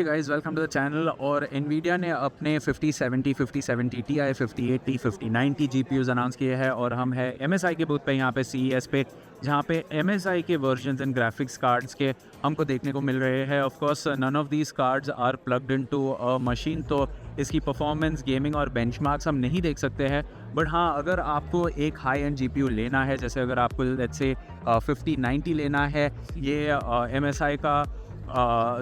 Hey guys, welcome to the channel. और Nvidia ने अपने 5070, 5070 Ti, 5080, 5090 जीपीयूज अनाउंस किए हैं और हम हैं MSI के बूथ पे यहाँ पे CES पे, जहाँ पे MSI के वर्जन्स एंड ग्राफिक्स कार्ड्स के हमको देखने को मिल रहे हैं। Of course none of these cards are plugged into a machine, तो इसकी परफॉर्मेंस, गेमिंग और बेंचमार्क्स हम नहीं देख सकते हैं। बट हाँ, अगर आपको एक हाई एंड जीपीयू लेना है, जैसे अगर आपको लेट्स से 5090 लेना है, ये MSI का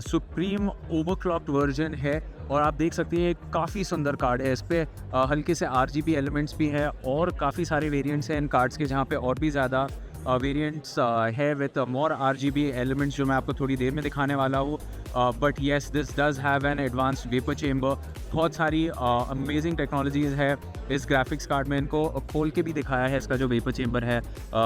सुप्रीम ओवरक्लॉक्ड वर्जन है और आप देख सकते हैं काफ़ी सुंदर कार्ड है। इस पर हल्के से RGB एलिमेंट्स भी है और काफ़ी सारे वेरिएंट्स हैं इन कार्ड्स के, जहाँ पे और भी ज़्यादा वेरिएंट्स है विद मोर RGB एलिमेंट्स, जो मैं आपको थोड़ी देर में दिखाने वाला हूँ। But yes, this does have an advanced vapour chamber. बहुत सारी अमेजिंग टेक्नोलॉजीज़ है इस ग्राफिक्स कार्ड में। इनको खोल के भी दिखाया है, इसका जो वेपर चेम्बर है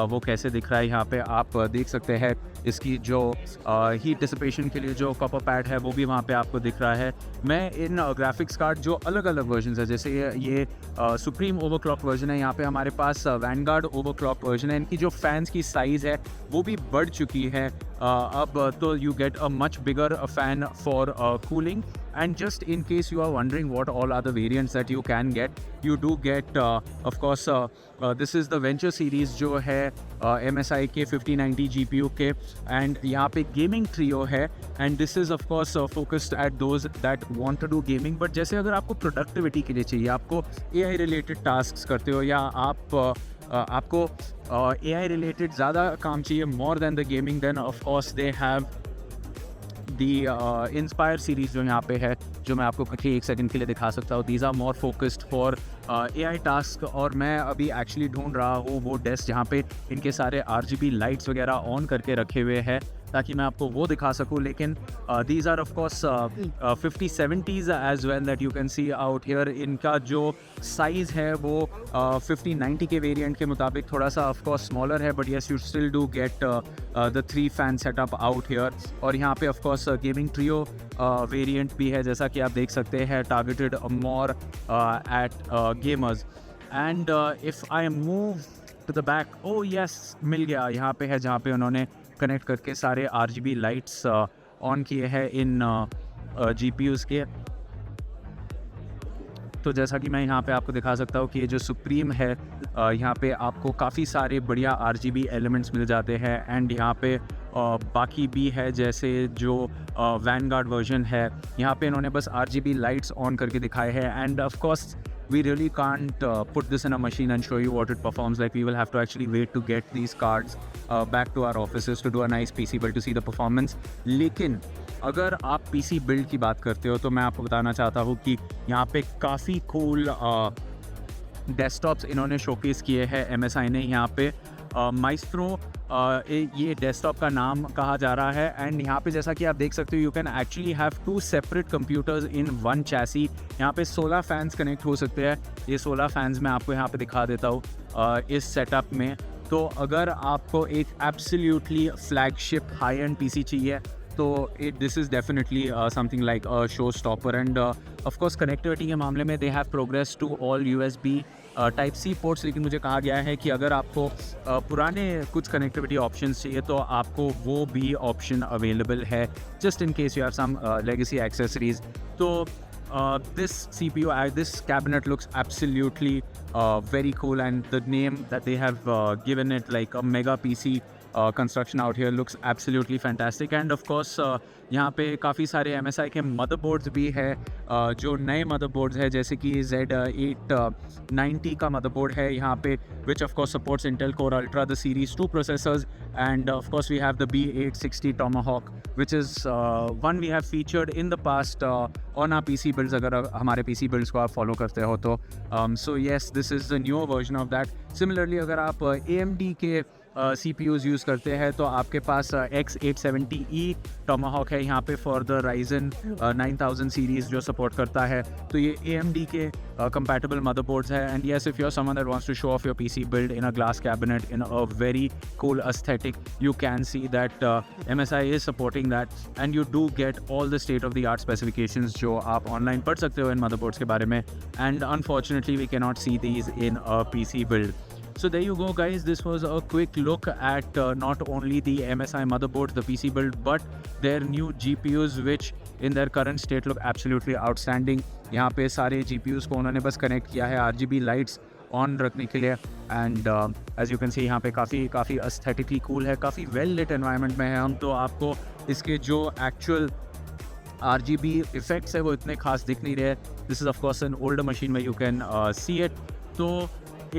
वो कैसे दिख रहा है। यहाँ पे आप देख सकते हैं इसकी जो हीट डिसिपेशन के लिए जो कॉपर पैड है वो भी वहाँ पे आपको दिख रहा है। मैं इन ग्राफिक्स कार्ड जो अलग अलग वर्जन है, जैसे ये सुप्रीम ओवरक्लॉक वर्जन है, यहाँ पे हमारे पास वैनगार्ड ओवरक्लॉक वर्जन है। इनकी जो फैंस की साइज़ है वो भी बढ़ चुकी है अब तो। You get a much bigger fan for cooling. And just in case you are wondering what all are the variants that you can get, you do get of course this is the Venture series जो है MSI के 5090 GPU के, and यहाँ पे gaming trio है, and this is of course focused at those that want to do gaming। but जैसे अगर आपको productivity के लिए चाहिए, आपको AI related tasks करते हो, या आपको AI related ज़्यादा काम चाहिए more than the gaming, then of course they have the inspire series जो यहाँ पे है, जो मैं आपको एक सेकंड के लिए दिखा सकता हूँ। These are more focused for AI task. और मैं अभी एक्चुअली ढूंढ रहा हूँ वो डेस्क जहाँ पे इनके सारे RGB लाइट्स वगैरह ऑन करके रखे हुए हैं, ताकि मैं आपको वो दिखा सकूँ। लेकिन these are of course 5070s as well that you can see out here. इनका जो साइज़ है वो 5090 के वेरिएंट के मुताबिक थोड़ा सा ऑफ कोर्स स्मॉलर है, but yes you still do get the 3 fan setup out here. और यहाँ पे of course gaming trio variant भी है, जैसा कि आप देख सकते हैं, targeted more at gamers. And if I move to the back, oh yes, मिल गया। यहाँ पे है जहाँ पे उन्होंने कनेक्ट करके सारे RGB लाइट्स ऑन किए हैं इन GPUs के। तो जैसा कि मैं यहाँ पे आपको दिखा सकता हूँ कि ये जो सुप्रीम है, यहाँ पे आपको काफ़ी सारे बढ़िया RGB एलिमेंट्स मिल जाते हैं। एंड यहाँ पे बाकी भी है, जैसे जो वैनगार्ड वर्जन है, यहाँ पे इन्होंने बस RGB लाइट्स ऑन करके दिखाए हैं। And of course we really can't put this in a machine and show you what it performs like. We will have to actually wait to get these cards back to our offices to do a nice PC build to see the performance. लेकिन अगर आप PC build की बात करते हो, तो मैं आपको बताना चाहता हूँ कि यहाँ पे काफ़ी cool डेस्कटॉप्स इन्होंने शोकेस किए हैं MSI ने। यहाँ पे माइस्ट्रो ये डेस्कटॉप का नाम कहा जा रहा है। एंड यहाँ पे जैसा कि आप देख सकते हो, you can actually have 2 separate computers in 1 chassis. यहाँ पे 16 फैंस कनेक्ट हो सकते हैं। ये 16 फैंस मैं आपको यहाँ पे दिखा देता हूँ इस सेटअप में। तो अगर आपको एक absolutely flagship high end PC चाहिए, तो this is definitely something like a show stopper. And of course connectivity के मामले में they have progress to all USB type C ports. लेकिन मुझे कहा गया है कि अगर आपको पुराने कुछ कनेक्टिविटी ऑप्शंस चाहिए, तो आपको वो भी ऑप्शन अवेलेबल है, just in case you have some legacy accessories. तो this CPU, this cabinet looks absolutely very cool, and the name that they have given it, like a mega PC construction out here, looks absolutely fantastic. And of course यहाँ पे काफ़ी सारे MSI के motherboards भी है, जो नए motherboards है, जैसे कि Z890 का मदरबोर्ड है यहाँ पे, which of course supports Intel Core Ultra, the Series 2 processors. And of course we have the B860 Tomahawk, which is one we have featured in the past on our PC builds, अगर हमारे PC builds को आप follow करते हो तो। So yes, this is the newer version of that. Similarly अगर आप AMD के CPUs यूज़ करते हैं, तो आपके पास X870E Tomahawk है यहाँ पे फॉर द Ryzen 9000 सीरीज़ जो सपोर्ट करता है। तो ये AMD के compatible motherboards है। And yes, if you're someone that wants to show off your PC build in a glass cabinet in a very cool aesthetic, you can see that MSI is supporting that, and you do get all the state of the art specifications जो आप online पढ़ सकते हो इन motherboards के बारे में। And unfortunately we cannot see these in a PC build. So there you go guys, this was a quick look at not only the MSI motherboards, the PC build, but their new GPUs, which in their current state look absolutely outstanding. यहाँ पे सारे GPUs को उन्होंने बस connect किया है RGB lights on रखने के लिए, and as you can see यहाँ पे काफ़ी एस्थेटिकली कूल है, काफ़ी वेल लिट एनवायरनमेंट में है हम। तो आपको इसके जो एक्चुअल RGB इफेक्ट्स है वो इतने खास दिख नहीं रहे। This is of course an older machine में यू कैन सी इट। तो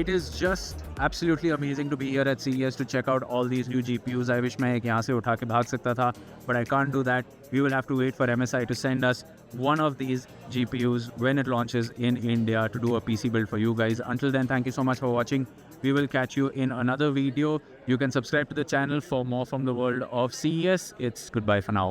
it is just absolutely amazing to be here at CES to check out all these new GPUs. I wish मैं एक यहाँ से उठा के भाग सकता था, but I can't do that. We will have to wait for MSI to send us one of these GPUs when it launches in India to do a PC build for you guys. Until then, thank you so much for watching. We will catch you in another video. You can subscribe to the channel for more from the world of CES. It's goodbye for now.